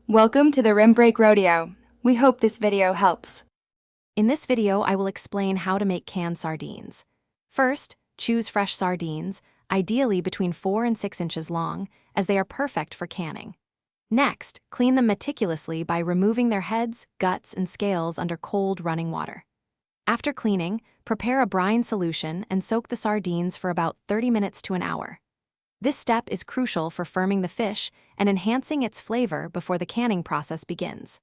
Welcome to the Rim Break Rodeo. We hope this video helps. In this video, I will explain how to make canned sardines. First, choose fresh sardines, ideally between 4 and 6 inches long, as they are perfect for canning. Next, clean them meticulously by removing their heads, guts, and scales under cold running water. After cleaning, prepare a brine solution and soak the sardines for about 30 minutes to an hour. This step is crucial for firming the fish and enhancing its flavor before the canning process begins.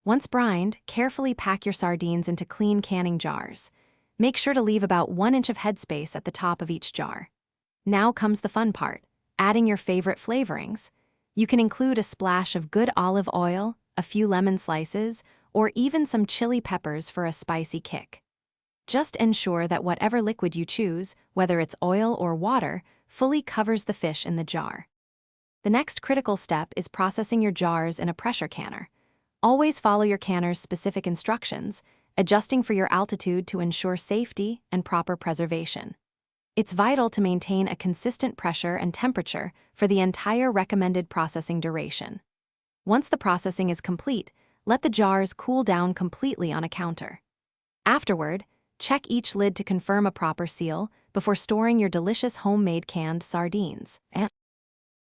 Once brined, carefully pack your sardines into clean canning jars. Make sure to leave about 1 inch of headspace at the top of each jar. Now comes the fun part, adding your favorite flavorings. You can include a splash of good olive oil, a few lemon slices, or even some chili peppers for a spicy kick. Just ensure that whatever liquid you choose, whether it's oil or water, fully covers the fish in the jar. The next critical step is processing your jars in a pressure canner. Always follow your canner's specific instructions, adjusting for your altitude to ensure safety and proper preservation. It's vital to maintain a consistent pressure and temperature for the entire recommended processing duration. Once the processing is complete, let the jars cool down completely on a counter. Afterward, check each lid to confirm a proper seal before storing your delicious homemade canned sardines.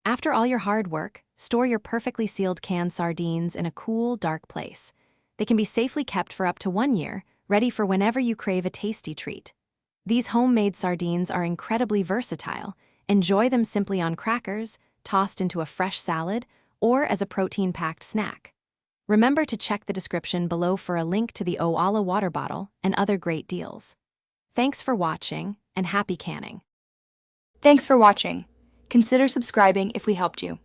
After all your hard work, store your perfectly sealed canned sardines in a cool, dark place. They can be safely kept for up to 1 year, ready for whenever you crave a tasty treat. These homemade sardines are incredibly versatile. Enjoy them simply on crackers, tossed into a fresh salad, or as a protein-packed snack. Remember to check the description below for a link to the Oala water bottle and other great deals. Thanks for watching, and happy canning. Thanks for watching. Consider subscribing if we helped you.